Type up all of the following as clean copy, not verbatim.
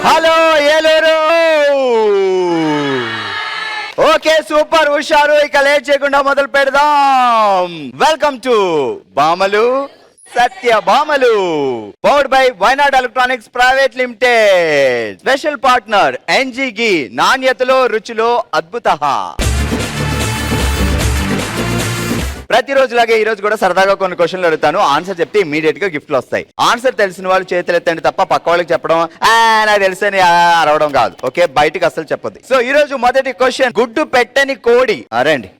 Hello Eluru. Okay super హుషారు. ఇక late చేయకుండా మొదలు పెడదాం. వెల్కమ్ టు బామలు సత్య బామలు, powered by Wayanad electronics private limited. Special partner ఎన్జీగి, నాణ్యతలో రుచిలో అద్భుత. ప్రతిరోజులాగే ఈ రోజు కూడా సరదాగా కొన్ని క్వశ్చన్లు అడుగుతాను. ఆన్సర్ చెప్తే ఇమీడియట్ గా గిఫ్ట్లు వస్తాయి. ఆన్సర్ తెలిసిన వాళ్ళు చేతులు ఎత్తండి తప్ప పక్క వాళ్ళకి చెప్పడం నాకు తెలుసని అరవడం కాదు. ఓకే, బయటకు అసలు చెప్పొద్దు. సో ఈ రోజు మొదటి క్వశ్చన్, గుడ్డు పెట్టని కోడి. రండి,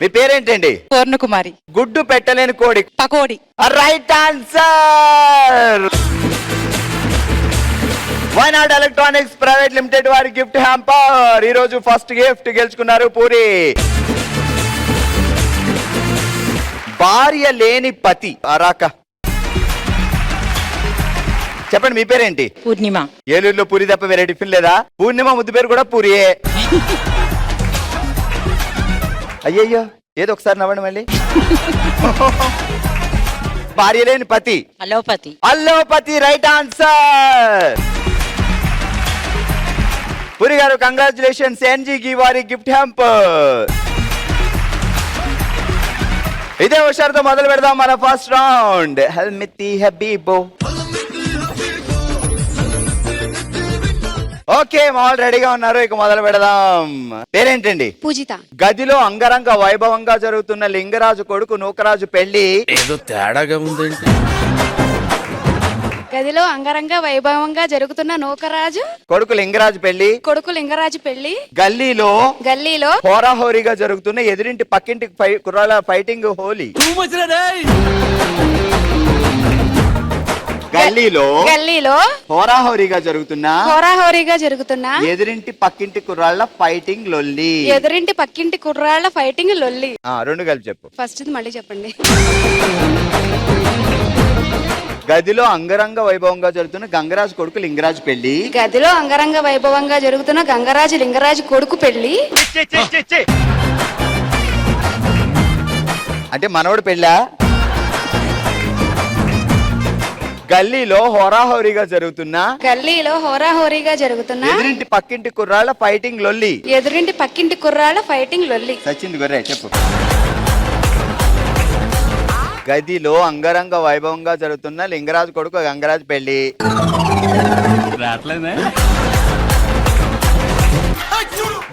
మీ పేరేంటండి? పూర్ణకుమారి. గుడ్డు పెట్టలేని కోడి. Pakodi. Right answer. Vainad electronics private limited వారి గిఫ్ట్ హ్యాంపర్. ఈ రోజు ఫస్ట్ గిఫ్ట్ గెలుచుకున్నారు పూరి. భార్య లేని పతి. రాక చెప్పండి, మీ పేరేంటి? పూర్ణిమ. ఏలూరులో పూరి తప్ప వేరే టిఫిన్ లేదా? పూర్ణిమ ముద్దు పేరు కూడా పూరియే. అయ్యయ్యో, ఏదో ఒకసారి నవ్వండి మళ్ళీ. భార్య లేని పతి. Allopathy. Allopathy right answer. Puri గారు కంగ్రాచులేషన్స్. ఎన్జీకి వారి గిఫ్ట్ హ్యాంపర్. ఇదే హుషారుతో మొదలు పెడదాం మన ఫస్ట్ రౌండ్. హెల్మితి హబీబో. ఓకే, మామూలు రెడీగా ఉన్నారు. ఇక మొదలు పెడదాం. పేరేంటండి? పూజిత. గదిలో అంగరంగ వైభవంగా జరుగుతున్న లింగరాజు కొడుకు నూకరాజు పెళ్లి. ఏదో తేడాగా ఉందేంటి? గదిలో అంగరంగ వైభవంగా జరుగుతున్న నూకరాజు కొడుకు లింగరాజు పెళ్లి. కొడుకు లింగరాజు పెళ్లి. గల్లీలో హోరాహోరీగా జరుగుతున్న ఎదురింటి పక్కింటి కుర్రాళ్ళ ఫైటింగ్ హోలీ. గల్లీలో హోరాహోరీగా జరుగుతున్న ఎదురింటి పక్కింటి కుర్రాళ్ళ ఫైటింగ్ లొల్లి. ఎదురింటి పక్కింటి కుర్రాళ్ళ ఫైటింగ్ లొల్లి. రెండు కలిపి చెప్పు. ఫస్ట్ మళ్ళీ చెప్పండి. గదిలో అంగరంగ వైభవంగా జరుగుతున్న గంగరాజు కొడుకు లింగరాజు పెళ్లి. గదిలో అంగరంగ వైభవంగా జరుగుతున్న గంగరాజు లింగరాజు కొడుకు పెళ్లి. అంటే మనవడు పెళ్ళా? గల్లీలో హోరాహోరీగా జరుగుతున్న ఎదురింటి పక్కింటి కుర్రాళ్ళ ఫైటింగ్ లొల్లి. ఎదురింటి పక్కింటి కుర్రాళ్ళ ఫైటింగ్ లొల్లి. సచింది గొర్రె చెప్పు. గదిలో అంగరంగ వైభవంగా జరుగుతున్న లింగరాజు కొడుకు గంగరాజు పెళ్లి.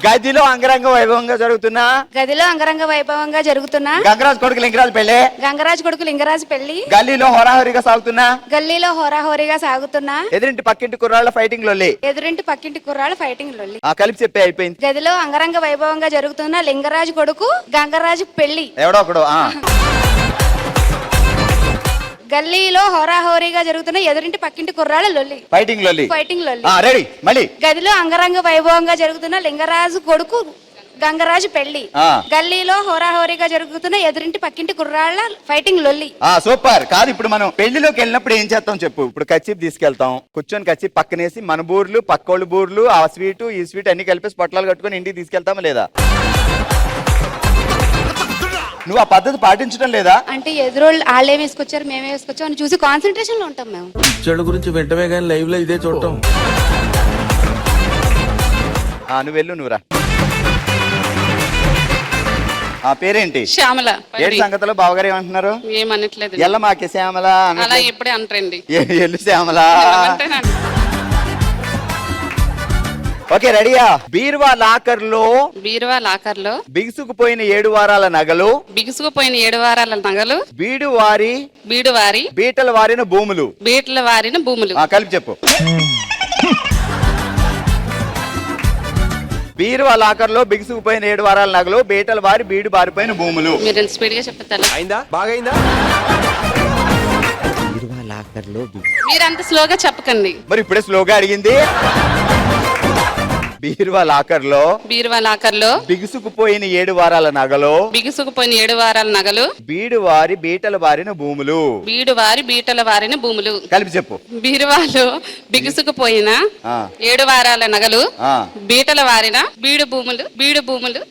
గదిలో అంగరంగ వైభవంగా జరుగుతున్న గంగరాజు కొడుకు లింగరాజు పెళ్లి. గల్లీలో హోరాహోరీగా సాగుతున్న ఎదురింటి పక్కింటి కుర్రాళ్ళ ఫైటింగ్ లొల్లి. కలిపి చెప్పే అయిపోయింది. గదిలో అంగరంగ వైభవంగా జరుగుతున్న లింగరాజు కొడుకు గంగరాజు పెళ్లి. ఎవడో ఒకడు. గల్లీలో హోరాహోరీగా జరుగుతున్న ఎదురింటి పక్కింటి కుర్రాళ్ళ లొల్లి. ఫైటింగ్ లొల్లి. రెడీ మళ్ళీ. గదిలో అంగరంగ వైభవంగా జరుగుతున్న లింగరాజు కొడుకు గంగరాజు పెళ్లి. గల్లీలో హోరాహోరీగా జరుగుతున్న ఎదురింటి పక్కింటి కుర్రాళ్ళ ఫైటింగ్ లొల్లి. సూపర్. కాదు, ఇప్పుడు మనం పెళ్లిలోకి వెళ్ళినప్పుడు ఏం చేస్తాం చెప్పు. ఇప్పుడు కచ్చిప్ తీసుకెళ్తాం, కూర్చొని కచ్చిప్ పక్కనేసి మన బూర్లు పక్కోళ్ళు బూర్లు ఆ స్వీటు ఈ స్వీట్ అన్ని కలిపేసి పొట్లాలు కట్టుకుని ఇంటికి తీసుకెళ్తామా లేదా? నువ్వు ఆ పద్ధతి పాటించడం లేదా? అంటే ఎదురోళ్ళు వాళ్ళే వేసుకొచ్చారు మేమే వేసుకొచ్చాం అని చూసి కాన్సన్ట్రేషన్ లో ఉంటాం మేము. చెడు గురించి వెంటనే కానీ లైవ్ లో ఇదే చూడటం. నువ్వు వెళ్ళు, నువ్వురా. పేరేంటి? శ్యామల. ఏంటి సంగతిలో బావగారు ఏమంటున్నారు? ఏమనట్లేదు. ఎల్ల మాకే శ్యామల అలా ఎప్పుడే అంటారండి. ఎల్లు శ్యామల. ఓకే, రెడీయా? బీరువా లాకర్ లో బిగుసుకుపోయిన 7 వారాల నగలు. బీడువారి బీటల వారిన భూములు. కలిపి చెప్పు. బీరువా లాకర్ లో బిగుసుకుపోయిన 7 వారాల నగలు, బీటల వారి బీడు బారిపోయిన భూములు. మీరు స్పీడ్ గా చెప్తారా? బీరువా లాకర్ లో మీరు అంత స్లోగా చెప్పకండి. మరి ఇప్పుడే స్లోగా అడిగింది. బీరువా లాకర్ లో బిగుసుకుపోయిన 7 వారాల నగలు. బీడువారి బీటల వారిన భూములు. కలిపి చెప్పు. బీరువాలో బిగుసుకుపోయిన 7 వారాల నగలు, బీటల వారిన బీడు భూములు.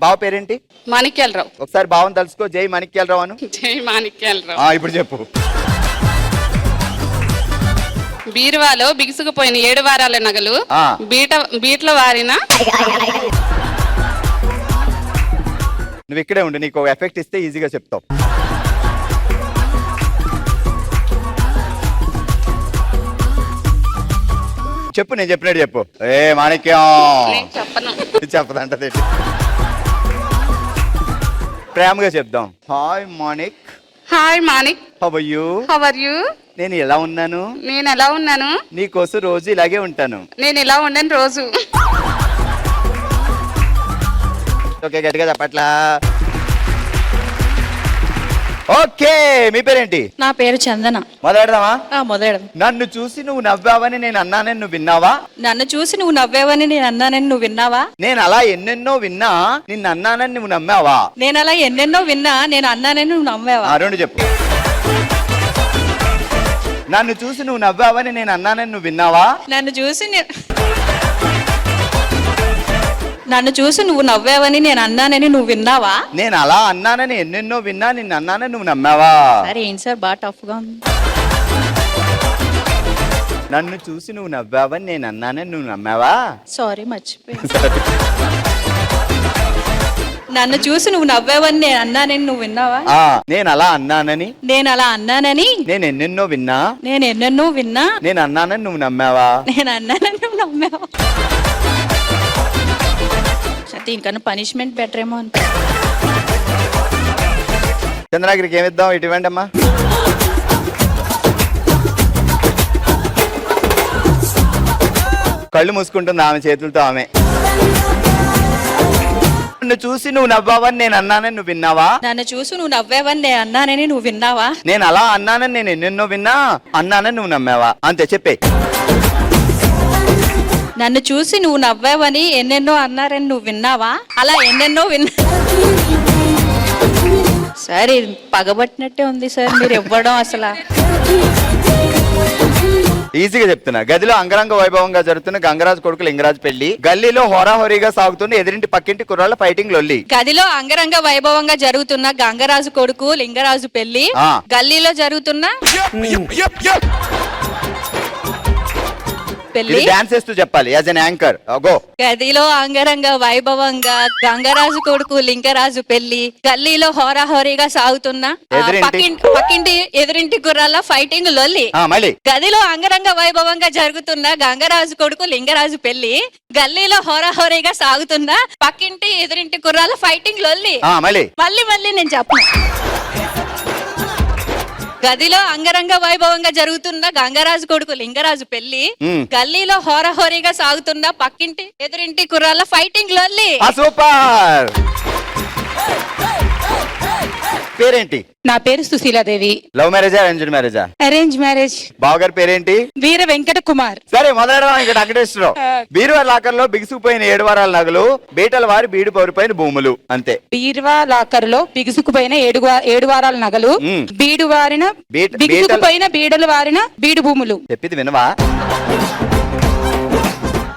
బావ పేరేంటి? మాణిక్యాలరావు. ఒకసారి బావని తలుసుకో. జై మాణిక్యాలరావు అను. జై మాణిక్యాలరావు. ఇప్పుడు చెప్పు. బీరువాలో బిగుసుకుపోయిన 7 వారాల నగలు ఆ. బీట్ల వారిన నువ్వు ఇక్కడే ఉండు, నీకు ఒక ఎఫెక్ట్ ఇస్తే ఈజీగా చెప్తావు. చెప్పు, నేను చెప్పినట్టు చెప్పు. ఏ మాణిక్యం నేను చెప్పను. చెప్పదంటది. ప్రేమగా చెప్దాం. Hi Manik. Hi Manik. How are you? How are you? నేను ఎలా ఉన్నాను? నేను ఎలా ఉన్నాను? నీ కోసం రోజు ఇలాగే ఉంటాను. నేను ఇలా ఉండను రోజు. ఓకే, గట్టిగా చెప్పట్లా. ఓకే, మీ పేరేంటి? నా పేరు చందన. మొదలెడదామా? మొదలెడదాం. నన్ను చూసి నువ్వు నవ్వావని నేను అన్నానని నువ్వు విన్నావా? నన్ను చూసి నువ్వు నవ్వావని నేను అన్నానని నువ్వు విన్నావా? నేను అలా ఎన్నెన్నో విన్నా నిన్ను అన్నానని నువ్వు నమ్మావా? నేను అలా ఎన్నెన్నో విన్నా నేను అన్నానని నువ్వు నమ్మావా? రెండు చెప్పు. నన్ను చూసి నువ్వు నవ్వావని నేను అన్నానని నువ్వు విన్నావా? నన్ను చూసి నువ్వు నవ్వావని నేను అన్నానని నువ్వు విన్నావా? నేను అలా అన్నానని ఎన్నెన్నో విన్నా నిన్ను అన్నానని నువ్వు నమ్మావా? సరే, ఏంటి సార్ బాగా టఫ్ గా ఉంది. నన్ను చూసి నువ్వు నవ్వావని నేను అన్నానని నువ్వు నమ్మావా? సారీ, మర్చిపోయాను. నన్ను చూసి నువ్వు నవ్వావని నేను అన్నానని నువ్వు విన్నావా? నేను అలా అన్నానని నేను అలా అన్నానని నేను ఎన్నెన్నో విన్నా నేను అన్నానని నువ్వు నమ్మావా? నేను అన్నానని నువ్వు నమ్మావా? దీనికన్నా పనిష్మెంట్ బెటర్ ఏమో అంత. చంద్రగిరికి ఏమిద్దాం? ఇటు ఇవ్వండి అమ్మా. కళ్ళు మూసుకుంటుంది ఆమె చేతులతో ఆమె. నన్ను చూసి నువ్వు నవ్వావని నేను అన్నానని నువ్వు విన్నావా? నన్ను చూసి నువ్వు నవ్వావని నేను అన్నానని నువ్వు విన్నావా? నేను అలా అన్నానని నేను ఎన్నెన్నో విన్నా అన్నానని నువ్వు నమ్మావా? అంతే, చెప్పే. నన్ను చూసి నువ్వు నవ్వావని ఎన్నెన్నో అన్నారని నువ్వు విన్నావా? అలా ఎన్నెన్నో సార్, ఇది పగబట్టినట్టే ఉంది సార్ మీరు ఇవ్వడం. అసలు ఈజీగా చెప్తున్నా. గదిలో అంగరంగ వైభవంగా జరుగుతున్న గంగరాజు కొడుకు లింగరాజు పెళ్లి. గల్లీలో హోరాహోరీగా సాగుతున్న ఎదురింటి పక్కింటి కుర్రాళ్ళ ఫైటింగ్ లొల్లి. గదిలో అంగరంగ వైభవంగా జరుగుతున్న గంగరాజు కొడుకు లింగరాజు పెళ్లి. గల్లీలో జరుగుతున్న పెళ్లి. డాన్స్ చేస్తూ చెప్పాలి యాజ్ ఎన్ యాంకర్. గో. గదిలో అంగరంగ వైభవంగా గంగరాజు కొడుకు లింగరాజు పెళ్లి. గల్లీలో హోరాహోరీగా సాగుతున్న పక్కింటి ఎదురింటి గుర్రాల ఫైటింగ్ లొల్లి. మళ్ళీ. గదిలో అంగరంగ వైభవంగా జరుగుతున్న గంగరాజు కొడుకు లింగరాజు పెళ్లి. గల్లీలో హోరాహోరీగా సాగుతున్న పక్కింటి ఎదురింటి గుర్రాల ఫైటింగ్ లొల్లి. మళ్ళీ మళ్ళీ నేను చెప్పను. గదిలో అంగరంగ వైభవంగా జరుగుతున్న గంగరాజు కొడుకు లింగరాజు పెళ్లి. గల్లీలో హోరాహోరీగా సాగుతున్న పక్కింటి ఎదురింటి కుర్రాళ్ళ ఫైటింగ్ లొల్లి. సూపర్. పేరేంటి? నా పేరు సుశీలాదేవి. లవ్ మ్యారేజా అరేంజ్డ్ మ్యారేజా? Arrange marriage. బావగారి పేరేంటి? వీర వెంకట కుమార్. సరే, మొదలెడదాం. ఇక్కడ వెంకటేశ్వరరావు. బీరువా లాకర్ లో బిగుసుకుపోయిన 7 వారాల నగలు, బీటల వారి బీడు పౌరిపోయిన భూములు. అంతే. బీరువా లాకర్ లో బిగుసుకుపోయిన 7 వారాల నగలు, బీడు వారిన బిగుసుకుపోయిన బీడలు వారిన బీడు భూములు. చెప్పింది వినవా?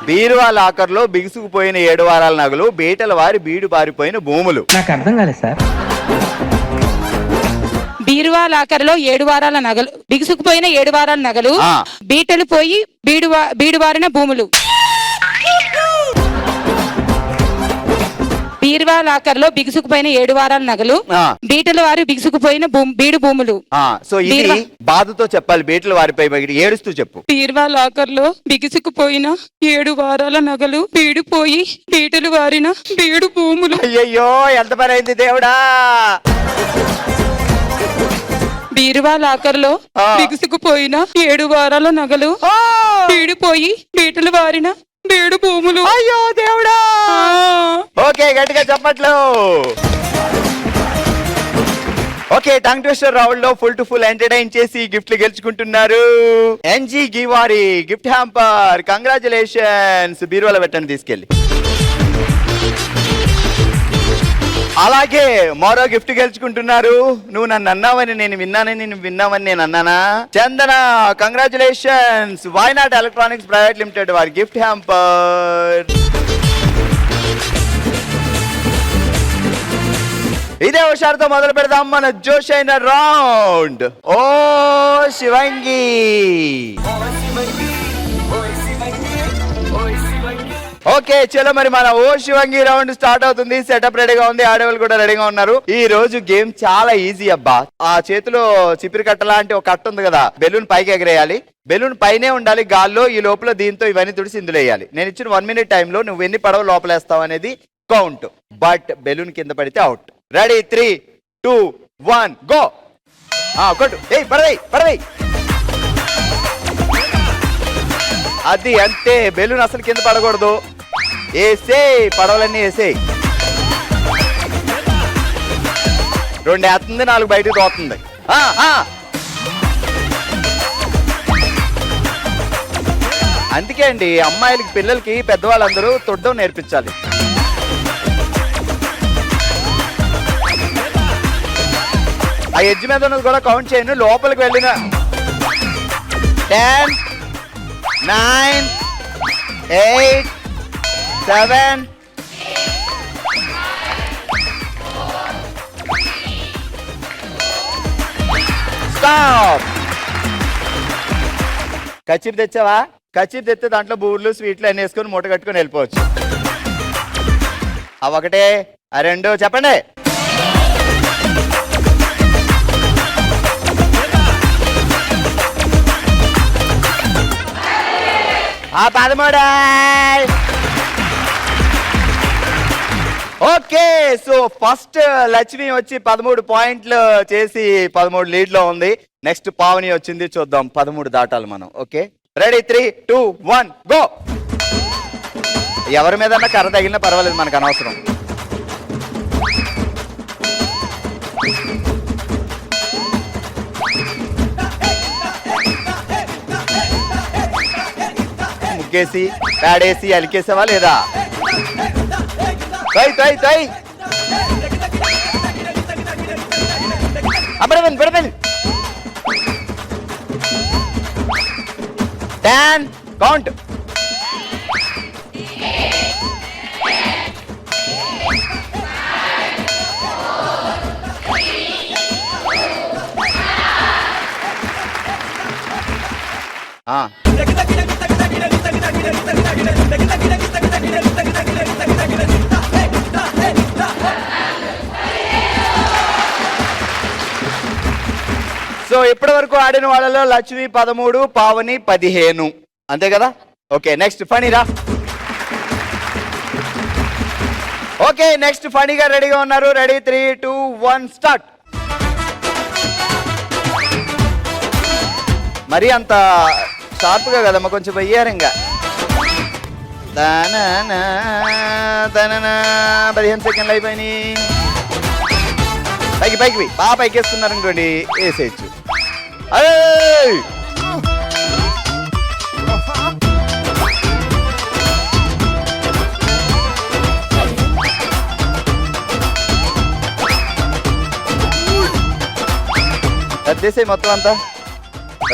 బీరువా లాకర్ లో బిగుసుకుపోయిన 7 వారాల నగలు, బీటల వారి బీడు పారిపోయిన భూములు. నాకు అర్థం కాలేదు సార్. బీరువా లాకర్ లో 7 వారాల నగలు, బిగుసుకుపోయిన 7 వారాల నగలు, బీటలు పోయి బీడు వారిన భూములు. బీరువా లాకర్ లో బిగుసుకుపోయిన 7 వారాల నగలు, బీటల వారి బిగుసుకుపోయిన బీడు భూములు. సో ఇది బాధతో చెప్పాలి. బీటల వారిపై ఏడుస్తూ చెప్పు. బీరువా లాకర్ లో బిగుసుకుపోయిన 7 వారాల నగలు, బీడిపోయి బీటలు వారిన బీడు భూములు. అయ్యయ్యో, ఎంత పని అయింది దేవుడా. బీరువా లాకర్ లో బిగుసుకుపోయిన 7 వారాల నగలు, బీడిపోయి బీటలు వారిన బీడు భూములు. అయ్యో దేవుడా. ఓకే, గట్టిగా చెప్పట్లు. ఓకే, టంగ్ ట్విస్టర్ రౌండ్ లో ఫుల్ టు ఫుల్ ఎంటర్టైన్ చేసి గిఫ్ట్లు గెలుచుకుంటున్నారు. ఎన్జీ గివారి గిఫ్ట్ హ్యాంపర్. కంగ్రాచులేషన్స్. బీరువాలో పెట్టండి తీసుకెళ్ళి. అలాగే మరో గిఫ్ట్ గెలుచుకుంటున్నారు. నువ్వు నన్ను అన్నావని నేను విన్నానని నేను విన్నావని నేను అన్నానా? Chandana, congratulations. Wayanad electronics private limited వారి గిఫ్ట్ హ్యాంపర్. ఇదే హుషారుతో మొదలు పెడదాం మన జోష్ అయిన రౌండ్. ఓ శివంగి, ఓకే చలో మరి మన ఓ శివంగి రౌండ్ స్టార్ట్ అవుతుంది. సెటప్ రెడీగా ఉంది, ఆడేవాళ్ళు కూడా రెడీగా ఉన్నారు. ఈ రోజు గేమ్ చాలా ఈజీ అబ్బా. ఆ చేతిలో చిపిరి కట్ట లాంటి ఒక కట్ట ఉంది కదా, బెలూన్ పైకి ఎగరేయాలి. బెలూన్ పైనే ఉండాలి గాల్లో. ఈ లోపల దీంతో ఇవన్నీ తుడిసి ఇందులో వేయాలి. నేను ఇచ్చిన 1 minute టైంలో నువ్వు ఎన్ని పడవ లోపలేస్తావు అనేది కౌంట్. బట్ బెలూన్ కింద పడితే అవుట్. Ready 3, 2, 1 go. కొట్టు, పడవేయ్. అది అంతే, బెలూన్ అసలు కింద పడకూడదు. వేసేయ్, పడవలన్నీ వేసేయ్. 2 వేస్తుంది, 4 బయటకు తోస్తుంది. అందుకే అండి అమ్మాయిలకి, పిల్లలకి, పెద్దవాళ్ళందరూ తొడ్డం నేర్పించాలి. ఆ ఎడ్జ్ మీద ఉన్నది కూడా కౌంట్ చేయను. లోపలికి వెళ్ళిన 10, 9, 8, 7, స్టాప్. కచ్చిప్ తెచ్చావా? కచ్చిప్ తెస్తే దాంట్లో బూర్లు, స్వీట్లు అన్ని వేసుకొని మూట కట్టుకొని వెళ్ళిపోవచ్చు. ఆ 1, ఆ 2 చెప్పండి. ఆ 13. ఓకే, సో ఫస్ట్ లక్ష్మి వచ్చి 13 పాయింట్లు చేసి 13 లీడ్ లో ఉంది. నెక్స్ట్ పావని వచ్చింది, చూద్దాం 13 దాటాలి మనం. Okay ready 3, 2, 1 go. ఎవరి మీద కర్ర తగిలినా పర్వాలేదు, మనకు అనవసరం. ముగ్గేసి ప్యాడేసి అలికేసావా లేదా? తై అబ్బడబెల్ 10 కౌంట్. సో ఇప్పటి వరకు ఆడిన వాళ్ళలో లక్ష్మి 13, పావని 15, అంతే కదా? ఓకే నెక్స్ట్ ఫణిరా. ఓకే నెక్స్ట్ ఫణిగా రెడీగా ఉన్నారు. Ready 3, 2, 1 start. మరి అంత షార్ప్గా కదమ్మా, కొంచెం వయ్యారంగా. 15 సెకండ్లు అయిపోయినాయి. పైకి బాగా పైకి వేస్తున్నారు అనుకోండి, వేసేయచ్చు. వచ్చేసేయి మొత్తం అంతా.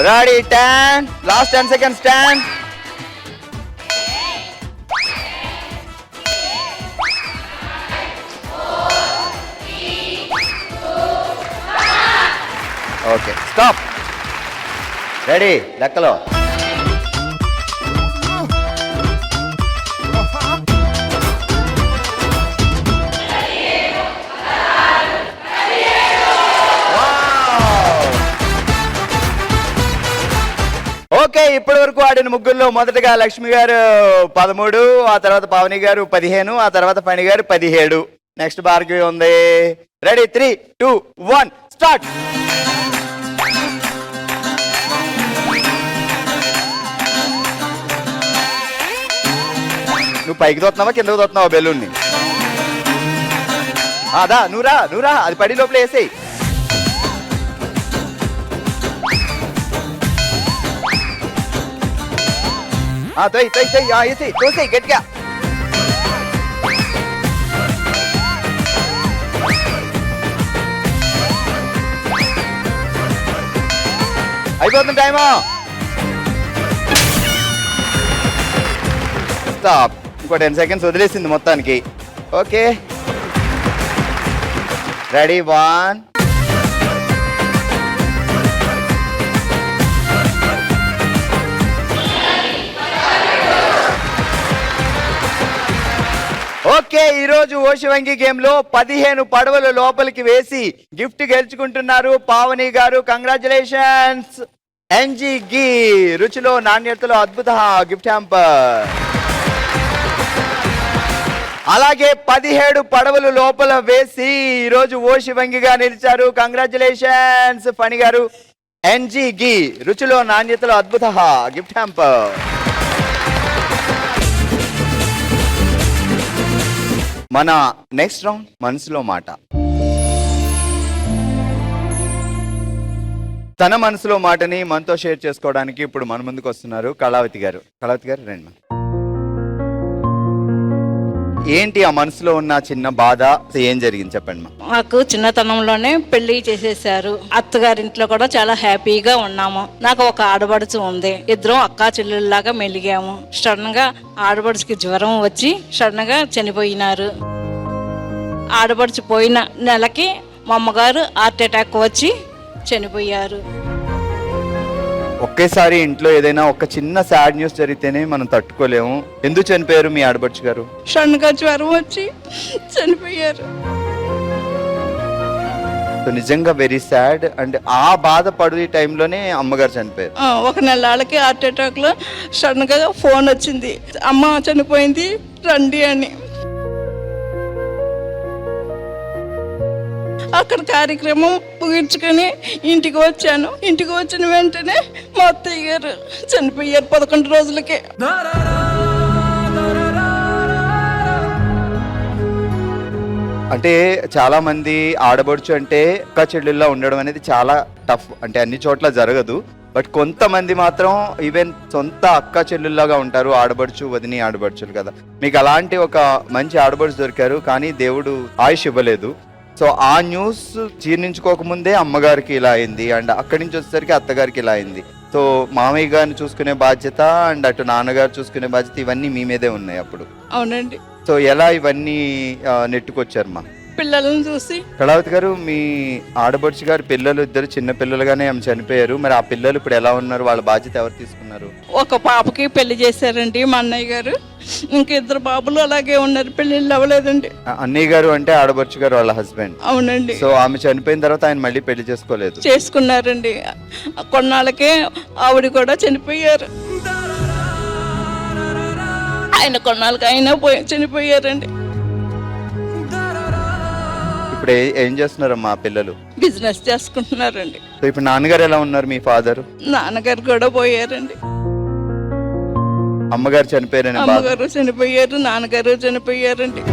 Ready 10, last 10 seconds. 10, okay stop. Ready లెక్కలో. ఓకే ఇప్పటి వరకు ఆడిన ముగ్గురులో మొదటగా లక్ష్మి గారు 13, ఆ తర్వాత పావని గారు 15, ఆ తర్వాత ఫణి గారు 17. నెక్స్ట్ భార్గవి ఉంది. Ready 3, 2, 1 start. నువ్వు పైకి తోతున్నావా కిందకు తోతున్నావా బెలూన్ని? అదా నువ్వురా అది పడి లోపల వేసేయి. తోసేయి గట్టిగా. అయిపోతుంది టైము. స్టాప్. ఇంకో 10 seconds వదిలేసింది మొత్తానికి. Okay ready 1. ఓకే, ఈ రోజు ఓషివంగి గేమ్ లో 15 పడవలు లోపలికి వేసి గిఫ్ట్ గెలుచుకుంటున్నారు పావని గారు. కంగ్రాచులేషన్స్. ఎన్జీ గీ రుచిలో నాణ్యతలో అద్భుత గిఫ్ట్ హ్యాంపర్. అలాగే 17 పడవలు లోపల వేసి ఈరోజు ఓషివంగిగా నిలిచారు. కంగ్రాచులేషన్స్ ఫణి గారు. ఎన్జీ గీ రుచిలో నాణ్యతలో అద్భుత గిఫ్ట్ హ్యాంపర్. మన నెక్స్ట్ రౌండ్ మనసులో మాట. తన మనసులో మాటని మనతో షేర్ చేసుకోవడానికి ఇప్పుడు మన ముందుకు వస్తున్నారు కళావతి గారు. కళావతి గారు రండి. ఏంటి ఆ మనసులో ఉన్న చిన్న బాధ, ఏం జరిగింది చెప్పండి. మాకు చిన్నతనంలోనే పెళ్లి చేసేసారు. అత్తగారింట్లో కూడా చాలా హ్యాపీగా ఉన్నాము. నాకు ఒక ఆడబడుచు ఉంది. ఇద్దరం అక్కా చెల్లెళ్ళలాగా మెలిగాము. సడన్ గా ఆడబడుచుకి జ్వరం వచ్చి సడన్ గా చనిపోయినారు. ఆడబడుచు పోయిన నెలకి మా అమ్మగారు హార్ట్ అటాక్ వచ్చి చనిపోయారు. ఒకేసారి ఇంట్లో ఏదైనా ఒక చిన్న సాడ్ న్యూస్ జరిగితేనే మనం తట్టుకోలేము. ఎందుకు చనిపోయారు మీ ఆడబడుచు గారు? సడన్ గా జ్వరం వచ్చి చనిపోయారు. నిజంగా వెరీ సాడ్. అండ్ ఆ బాధపడు టైంలోనే అమ్మగారు చనిపోయారు. ఒక నెలకి హార్ట్ అటాక్ లో సడన్ గా ఫోన్ వచ్చింది, అమ్మ చనిపోయింది రండి అని. అక్కడ కార్యక్రమం ముగించుకొని ఇంటికి వచ్చాను. ఇంటికి వచ్చిన వెంటనే మా అత్తయ్య గారు చనిపోయారు 11 రోజులకే. అంటే చాలా మంది ఆడబడుచు అంటే అక్క చెల్లెల్లో ఉండడం అనేది చాలా టఫ్. అంటే అన్ని చోట్ల జరగదు. బట్ కొంతమంది మాత్రం ఈవెన్ సొంత అక్క చెల్లెల్లాగా ఉంటారు. ఆడబడుచు వదిని ఆడబడుచులు కదా. మీకు అలాంటి ఒక మంచి ఆడబడుచు దొరికారు, కానీ దేవుడు ఆయుష్ ఇవ్వలేదు. సో ఆ న్యూస్ జీర్ణించుకోకముందే అమ్మగారికి ఇలా అయింది, అండ్ అక్కడి నుంచి వచ్చేసరికి అత్తగారికి ఇలా అయింది. సో మామయ్య గారిని చూసుకునే బాధ్యత అండ్ అటు నాన్నగారు చూసుకునే బాధ్యత ఇవన్నీ మీ మీదే ఉన్నాయి అప్పుడు. అవునండి. సో ఎలా ఇవన్నీ నెట్టుకొచ్చారు మా పిల్లలను చూసి? కళావతి గారు, మీ ఆడబడుచు గారు పిల్లలు ఇద్దరు చిన్న పిల్లలుగానే ఆమె చనిపోయారు. మరి ఆ పిల్లలు ఇప్పుడు ఎలా ఉన్నారు? వాళ్ళ బాధ్యత ఎవరు తీసుకున్నారు? ఒక పాపకి పెళ్లి చేశారండి మా అన్నయ్య గారు. ఇంకా 2 బాబులు అలాగే ఉన్నారు, పెళ్లిళ్ళు అవ్వలేదండి. అన్నయ్య గారు అంటే ఆడబడుచు గారు వాళ్ళ హస్బెండ్. అవునండి. సో ఆమె చనిపోయిన తర్వాత ఆయన మళ్ళీ పెళ్లి చేసుకోలేదు? చేసుకున్నారండి. కొన్నాళ్ళకే ఆవిడ కూడా చనిపోయారు. ఆయన కొన్నాళ్ళకి అయినా చనిపోయారండి. ఇప్పుడు ఏం చేస్తున్నారమ్మా పిల్లలు? బిజినెస్ చేసుకుంటున్నారండి. సో ఇప్పుడు నాన్నగారు ఎలా ఉన్నారు? మీ ఫాదర్? నాన్నగారు కూడా పోయారండి. అమ్మగారు చనిపోయారని? అమ్మగారు చనిపోయారు, నాన్నగారు చనిపోయారండి.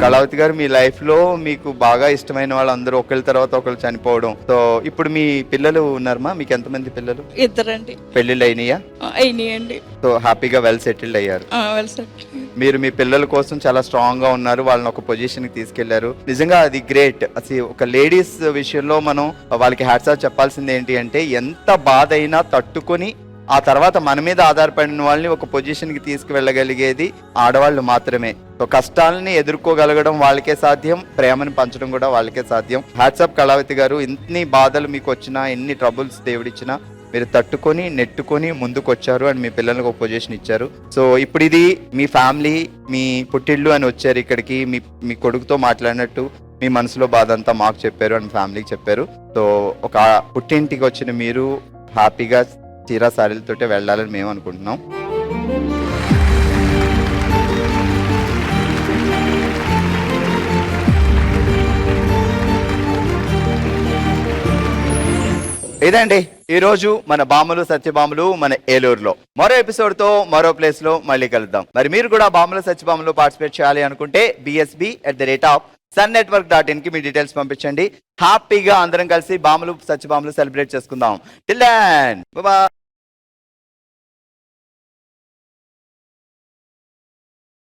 కళావతి గారు, మీ లైఫ్ లో మీకు బాగా ఇష్టమైన వాళ్ళందరూ ఒకరి తర్వాత ఒకరు చనిపోవడం. సో ఇప్పుడు మీ పిల్లలు ఉన్నారమ్మా? మీకు ఎంతమంది పిల్లలు? 2 అండి. పెళ్లిళ్ళు అయినాయా? అయినాయండి. సో హ్యాపీగా వెల్ సెటిల్డ్ అయ్యారు. Well settled. మీరు మీ పిల్లల కోసం చాలా స్ట్రాంగ్ గా ఉన్నారు. వాళ్ళని ఒక పొజిషన్ కి తీసుకెళ్లారు. నిజంగా అది గ్రేట్. అసలు ఒక లేడీస్ విషయంలో మనం వాళ్ళకి హ్యాట్స్ ఆఫ్ చెప్పాల్సింది ఏంటి అంటే, ఎంత బాధ అయినా తట్టుకొని ఆ తర్వాత మన మీద ఆధారపడిన వాళ్ళని ఒక పొజిషన్ కి తీసుకువెళ్ళగలిగేది ఆడవాళ్ళు మాత్రమే. సో కష్టాలని ఎదుర్కోగలగడం వాళ్ళకే సాధ్యం, ప్రేమను పంచడం కూడా వాళ్ళకే సాధ్యం. హ్యాట్స్ ఆఫ్ కళావతి గారు. ఎన్ని బాధలు మీకు వచ్చినా, ఎన్ని ట్రబుల్స్ దేవుడిచ్చినా మీరు తట్టుకొని నెట్టుకొని ముందుకు వచ్చారు అండ్ మీ పిల్లలకు ఒక పొజిషన్ ఇచ్చారు. సో ఇప్పుడు ఇది మీ ఫ్యామిలీ, మీ పుట్టిళ్ళు అని వచ్చారు ఇక్కడికి. మీ కొడుకుతో మాట్లాడినట్టు మీ మనసులో బాధ అంతా మాకు చెప్పారు అండ్ ఫ్యామిలీకి చెప్పారు. సో ఒక పుట్టింటికి వచ్చిన మీరు హ్యాపీగా చీరా సారీలతోటే వెళ్ళాలని మేము అనుకుంటున్నాం. ఇదండి ఈరోజు మన బామలు సత్యభామలు మన ఏలూరులో. మరో ఎపిసోడ్ తో మరో ప్లేస్ లో మళ్ళీ కలుద్దాం. మరి మీరు కూడా బామలు సత్యభామలు పార్టిసిపేట్ చేయాలి అనుకుంటే bsb@sunnetwork.in కి మీ డీటెయిల్స్ పంపించండి. హ్యాపీగా అందరం కలిసి బామలు సత్యభామలు సెలబ్రేట్ చేసుకుందాం. Till then bye by.